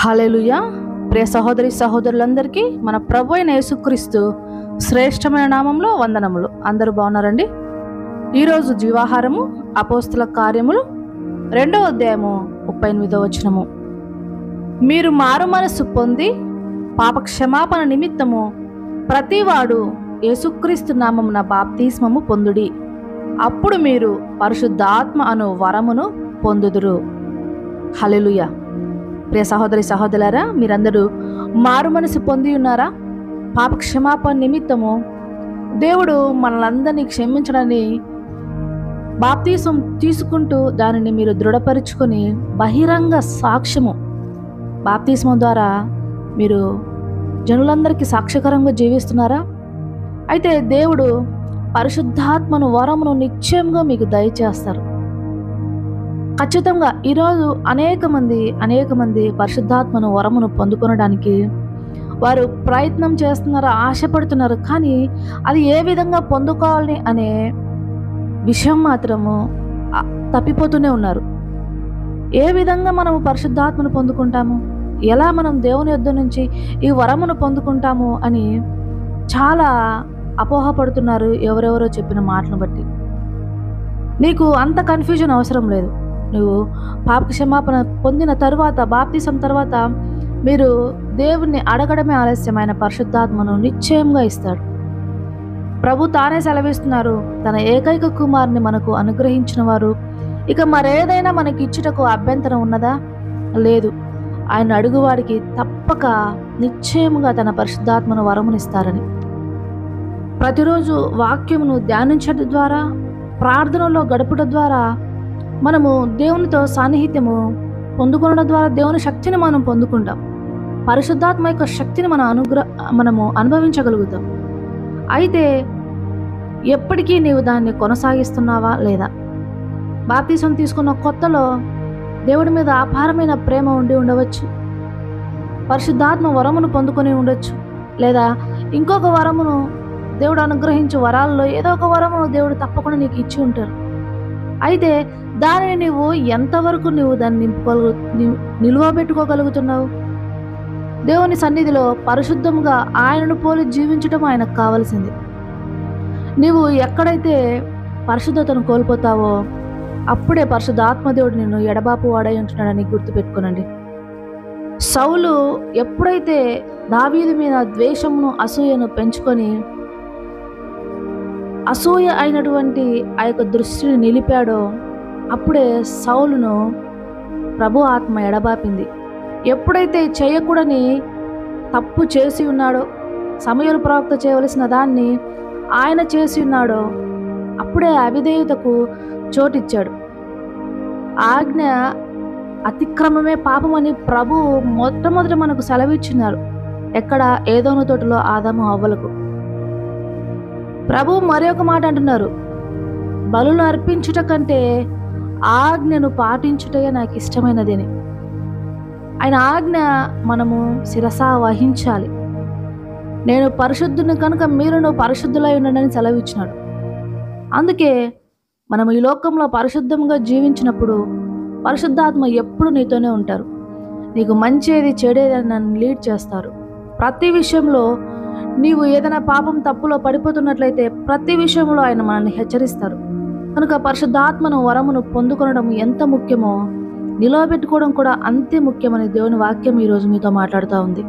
హల్లెలూయా. ప్రియ సహోదరి సహోదరులందరికీ మన ప్రభు అయిన యేసుక్రీస్తు శ్రేష్టమైన నామంలో వందనములు. అందరూ బాగున్నారండి? ఈరోజు జీవాహారము అపోస్తల కార్యములు 2వ అధ్యాయము 38వ వచనము. మీరు మారు మనస్సు పొంది పాప క్షమాపణ నిమిత్తము ప్రతివాడు యేసుక్రీస్తు నామమున బాప్తిస్మము పొందుడి, అప్పుడు మీరు పరిశుద్ధాత్మ అను వరమును పొందుదురు. హల్లెలూయా. ప్రియ సహోదరి సహోదరులారా, మీరందరూ మారు మనసు పొంది ఉన్నారా? పాప క్షమాపణ నిమిత్తము దేవుడు మనలందరినీ క్షమించడాన్ని బాప్తిసం తీసుకుంటూ దానిని మీరు దృఢపరుచుకొని బహిరంగ సాక్ష్యము బాప్తిస్మం ద్వారా మీరు జనులందరికీ సాక్ష్యకరంగా జీవిస్తున్నారా? అయితే దేవుడు పరిశుద్ధాత్మను వరమును నిశ్చయంగా మీకు దయచేస్తారు. ఖచ్చితంగా ఈరోజు అనేక మంది పరిశుద్ధాత్మను వరమును పొందుకొనడానికి వారు ప్రయత్నం చేస్తున్నారు, ఆశపడుతున్నారు. కానీ అది ఏ విధంగా పొందుకోవాలి అనే విషయం మాత్రము తప్పిపోతూనే ఉన్నారు. ఏ విధంగా మనము పరిశుద్ధాత్మను పొందుకుంటాము, ఎలా మనం దేవుని యొద్ద నుంచి ఈ వరమును పొందుకుంటాము అని చాలా అపోహపడుతున్నారు ఎవరెవరో చెప్పిన మాటను బట్టి. నీకు అంత కన్ఫ్యూజన్ అవసరం లేదు. నువ్వు పాప క్షమాపణ పొందిన తర్వాత, బాప్తిసం తర్వాత మీరు దేవుణ్ణి అడగడమే ఆలస్యమైన పరిశుద్ధాత్మను నిశ్చయంగా ఇస్తాడు. ప్రభు తానే సెలవిస్తున్నారు, తన ఏకైక కుమారుని మనకు అనుగ్రహించిన వారు ఇక మరేదైనా మనకి ఇచ్చుటకు అభ్యంతరం ఉన్నదా? లేదు. ఆయన అడుగువాడికి తప్పక నిశ్చయముగా తన పరిశుద్ధాత్మను వరమునిస్తారని. ప్రతిరోజు వాక్యమును ధ్యానించడం ద్వారా, ప్రార్థనలో గడుపుట ద్వారా మనము దేవునితో సాన్నిహిత్యము పొందుకోవడం ద్వారా దేవుని శక్తిని మనం పొందుకుంటాం. పరిశుద్ధాత్మ యొక్క శక్తిని మనము అనుభవించగలుగుతాం. అయితే ఎప్పటికీ నీవు దాన్ని కొనసాగిస్తున్నావా లేదా? బాప్తిసం తీసుకున్న కొత్తలో దేవుడి మీద అపారమైన ప్రేమ ఉండి ఉండవచ్చు, పరిశుద్ధాత్మ వరమును పొందుకొని ఉండొచ్చు, లేదా ఇంకొక వరమును దేవుడు అనుగ్రహించే వరాల్లో ఏదో ఒక వరమును దేవుడు తప్పకుండా నీకు ఇచ్చి ఉంటారు. అయితే దానిని నువ్వు ఎంతవరకు దాన్ని నిలువబెట్టుకోగలుగుతున్నావు? దేవుని సన్నిధిలో పరిశుద్ధంగా ఆయనను పోలి జీవించడం ఆయనకు కావాల్సింది. నీవు ఎక్కడైతే పరిశుద్ధతను కోల్పోతావో అప్పుడే పరిశుద్ధ ఆత్మదేవుడు నిన్ను ఎడబాపు వాడై ఉంటున్నాడని గుర్తుపెట్టుకోనండి. సౌలు ఎప్పుడైతే దావీదు మీద ద్వేషమును, అసూయను పెంచుకొని అసూయ అయినటువంటి ఆ యొక్క దృష్టిని నిలిపాడో అప్పుడే సౌలును ప్రభు ఆత్మ ఎడబాపింది. ఎప్పుడైతే చేయకూడని తప్పు చేసి ఉన్నాడో, సమూయేలు ప్రవక్త చేయవలసిన దాన్ని ఆయన చేసి ఉన్నాడో అప్పుడే అవిధేయతకు చోటిచ్చాడు. ఆజ్ఞ అతిక్రమమే పాపమని ప్రభు మొట్టమొదట మనకు సెలవిచ్చినారు. ఎక్కడ? ఏదోను తోటలో ఆదాము అవ్వలకు. ప్రభు మరి ఒక మాట అంటున్నారు, బలులు అర్పించుట కంటే ఆజ్ఞను పాటించుటే నాకు ఇష్టమైనదని. ఆయన ఆజ్ఞ మనము శిరసా వహించాలి. నేను పరిశుద్ధుని కనుక మీరును పరిశుద్ధులై ఉండండి సెలవిచ్చినాడు. అందుకే మనం ఈ లోకంలో పరిశుద్ధంగా జీవించినప్పుడు పరిశుద్ధాత్మ ఎప్పుడు నీతోనే ఉంటారు. నీకు మంచేది చెడేదని నన్ను లీడ్ చేస్తారు. ప్రతి విషయంలో నీవు ఏదైనా పాపం తప్పులో పడిపోతున్నట్లయితే ప్రతి విషయంలో ఆయన మనల్ని హెచ్చరిస్తారు. కనుక పరిశుద్ధాత్మను వరమును పొందుకొనడం ఎంత ముఖ్యమో నిలవబెట్టుకోవడం కూడా అంతే ముఖ్యమని దేవుని వాక్యం ఈరోజు మీతో మాట్లాడుతూ ఉంది.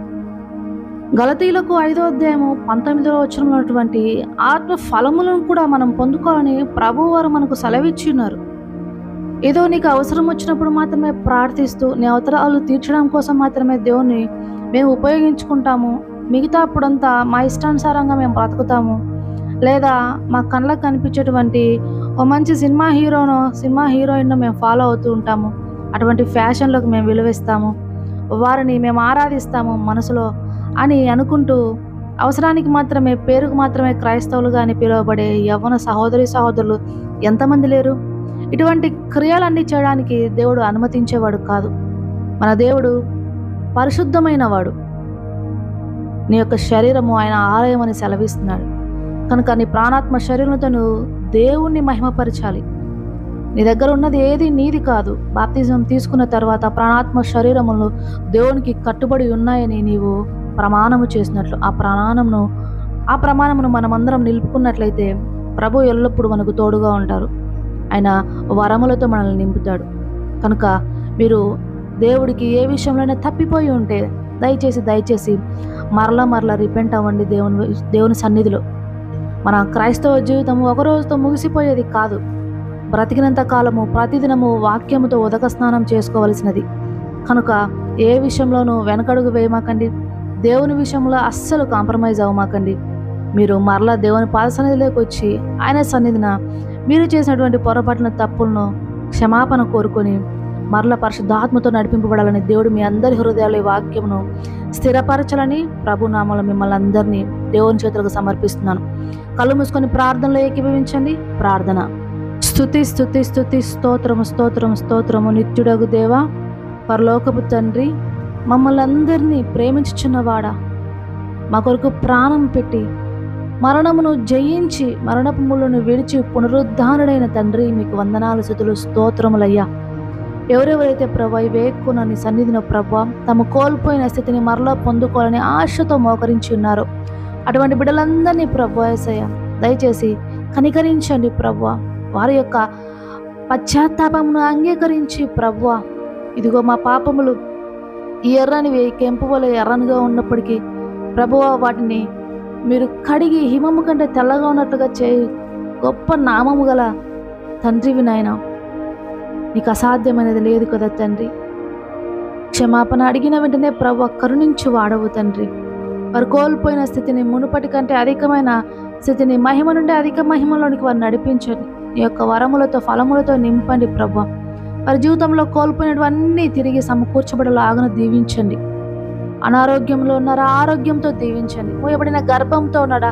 గలతీయులకు 5వ అధ్యాయము 19వ వచనంలో ఉన్నటువంటి ఆత్మ ఫలములను కూడా మనం పొందుకోవాలని ప్రభువు వారు మనకు సెలవిచ్చి ఉన్నారు. ఏదో నీకు అవసరం వచ్చినప్పుడు మాత్రమే ప్రార్థిస్తూ నీ అవసరాలు తీర్చడం కోసం మాత్రమే దేవుణ్ణి మేము ఉపయోగించుకుంటాము, మిగతా అప్పుడంతా మా ఇష్టానుసారంగా మేము బ్రతుకుతాము, లేదా మా కళ్ళకు కనిపించేటువంటి ఓ మంచి సినిమా హీరోయిన్ను మేము ఫాలో అవుతూ ఉంటాము, అటువంటి ఫ్యాషన్లకు మేము విలువిస్తాము, వారిని మేము ఆరాధిస్తాము మనసులో అని అనుకుంటూ అవసరానికి మాత్రమే, పేరుకు మాత్రమే క్రైస్తవులుగా అని పిలువబడే యవ్వన సహోదరులు ఎంతమంది లేరు? ఇటువంటి క్రియలన్నీ చేయడానికి దేవుడు అనుమతించేవాడు కాదు. మన దేవుడు పరిశుద్ధమైన వాడు. నీ యొక్క శరీరము ఆయన ఆలయం అని సెలవిస్తున్నాడు. కనుక నీ ప్రాణాత్మ శరీరంతో నువ్వు దేవుణ్ణి మహిమపరచాలి. నీ దగ్గర ఉన్నది ఏది నీది కాదు. బాప్తిజం తీసుకున్న తర్వాత ప్రాణాత్మ శరీరములు దేవునికి కట్టుబడి ఉన్నాయని నీవు ప్రమాణము చేసినట్లు ఆ ప్రమాణమును మనమందరం నిలుపుకున్నట్లయితే ప్రభు ఎల్లప్పుడూ మనకు తోడుగా ఉంటారు. ఆయన వరములతో మనల్ని నింపుతాడు. కనుక మీరు దేవుడికి ఏ విషయంలోనే తప్పిపోయి ఉంటే దయచేసి మరలా రిపెంట్ అవ్వండి దేవుని సన్నిధిలో. మన క్రైస్తవ జీవితం ఒక రోజుతో ముగిసిపోయేది కాదు. బ్రతికినంత కాలము ప్రతిదినము వాక్యముతో ఉదక స్నానం చేసుకోవలసినది. కనుక ఏ విషయంలోనూ వెనకడుగు వేయమాకండి. దేవుని విషయంలో అస్సలు కాంప్రమైజ్ అవ్వమాకండి. మీరు మరలా దేవుని పాద సన్నిధిలోకి వచ్చి ఆయన సన్నిధిన మీరు చేసినటువంటి పొరపాటున తప్పులను క్షమాపణ కోరుకొని మరలా పరిశుద్ధాత్మతో నడిపింపబడాలని దేవుడు మీ అందరి హృదయాల వాక్యమును స్థిరపరచాలని ప్రభునామములో మిమ్మల్ని అందరినీ దేవుని చేతులకు సమర్పిస్తున్నాను. కళ్ళు మూసుకొని ప్రార్థనలో ఏకీభవించండి. ప్రార్థన. స్తుతి స్తుతి స్తుతి స్తోత్రము నిత్యుడగు దేవా, పరలోకపు తండ్రి, మమ్మల్ని అందరినీ ప్రేమించుచున్నవాడా, మా కొరకు ప్రాణం పెట్టి మరణమును జయించి మరణపు ముళ్ళను విడిచి పునరుద్ధారుడైన తండ్రి, మీకు వందనాలు స్తుతులు స్తోత్రములయ్యా. ఎవరెవరైతే ప్రభా ఈ వేక్కున నీ సన్నిధిలో ప్రభా తమ కోల్పోయిన స్థితిని మరలా పొందుకోవాలని ఆశతో మోకరించి ఉన్నారు, అటువంటి బిడ్డలందరినీ ప్రభా యేసయ్య దయచేసి కనికరించండి ప్రభా. వారి యొక్క పశ్చాత్తాపమును అంగీకరించి ప్రభా, ఇదిగో మా పాపములు ఈ ఎర్రనివి కెంపు వలె ఎర్రనిగా ఉన్నప్పటికీ ప్రభువా వాటిని మీరు కడిగి హిమము కంటే తెల్లగా ఉన్నట్లుగా చేయి గొప్ప నామము గల తండ్రివి నాయన. నీకు అసాధ్యమైనది లేదు కదా తండ్రి. క్షమాపణ అడిగిన వెంటనే ప్రభు కరుణించి వాడవు తండ్రి. వారు కోల్పోయిన స్థితిని మునుపటి కంటే అధికమైన స్థితిని మహిమ నుండి అధిక మహిమలోనికి వారు నడిపించండి. నీ యొక్క వరములతో ఫలములతో నింపండి ప్రభు. వారి జీవితంలో కోల్పోయినవన్నీ తిరిగి సమకూర్చబడలాగా దీవించండి. అనారోగ్యంలో ఉన్నారా, ఆరోగ్యంతో దీవించండి. మూయబడిన గర్భంతో ఉన్నాడా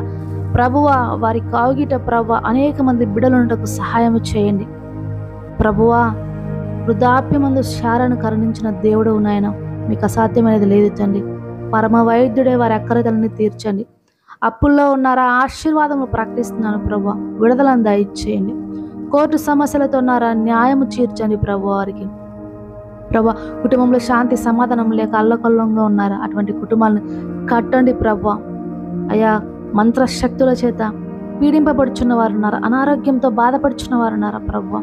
ప్రభువా, వారి కావుగిట ప్రభు అనేక మంది బిడ్డలుండటకు సహాయం చేయండి ప్రభువా. వృద్ధాప్యమందు శారను కరుణించిన దేవుడు నాయన, మీకు అసాధ్యమైనది లేదు తండ్రి. పరమ వైద్యుడే వారి అక్కరతలని తీర్చండి. అప్పుల్లో ఉన్నారా, ఆశీర్వాదములు ప్రకటిస్తున్నాను ప్రభు, విడుదలను దయచేయండి. కోర్టు సమస్యలతో ఉన్నారా, న్యాయము తీర్చండి ప్రభు. వారికి ప్రభు కుటుంబంలో శాంతి సమాధానం లేక అల్లకల్లంగా ఉన్నారా, అటువంటి కుటుంబాలను కట్టండి ప్రభు. అయా మంత్రశక్తుల చేత పీడింపబడుచున్న వారు ఉన్నారా, అనారోగ్యంతో బాధపడుచున్న వారు ఉన్నారా ప్రభు,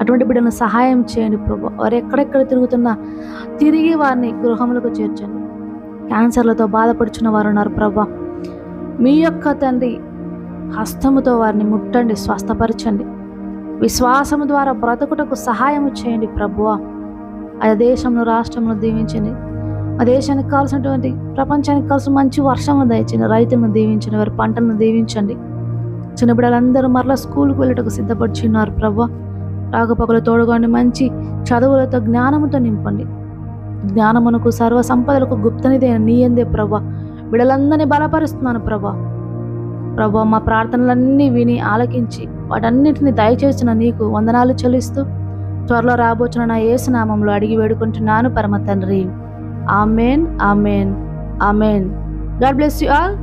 అటువంటి బిడ్డలను సహాయం చేయండి ప్రభు. వారు ఎక్కడెక్కడ తిరుగుతున్నా తిరిగి వారిని గృహములకు చేర్చండి. క్యాన్సర్లతో బాధపడుచున్న వారు ఉన్నారు ప్రభు, మీ యొక్క తండ్రి హస్తముతో వారిని ముట్టండి, స్వస్థపరచండి. విశ్వాసము ద్వారా బ్రతుకుటకు సహాయం చేయండి ప్రభువా. ఆ దేశంలో రాష్ట్రంలో దీవించండి. ఆ దేశానికి కావాల్సినటువంటి ప్రపంచానికి కావాల్సిన మంచి వర్షము దయచండి. రైతులను దీవించండి, వారి పంటలను దీవించండి. చిన్న బిడ్డలందరూ మరలా స్కూల్కి వెళ్ళటకు సిద్ధపడుచున్నారు ప్రభు. రాకపోకలు తోడుగాండి, మంచి చదువులతో జ్ఞానముతో నింపండి. జ్ఞానమునకు సర్వ సంపదలకు గుప్తనిదే నీ యందే ప్రభు. బిడ్డలందరినీ బలపరుస్తున్నాను ప్రభు. మా ప్రార్థనలన్నీ విని ఆలకించి వాటన్నిటిని దయచేసిన నీకు వందనాలు చెల్లిస్తూ త్వరలో రాబోచున్న నా యేసు నామములో అడిగి వేడుకుంటున్నాను పరమ తండ్రి. Amen, amen, amen. God bless you all.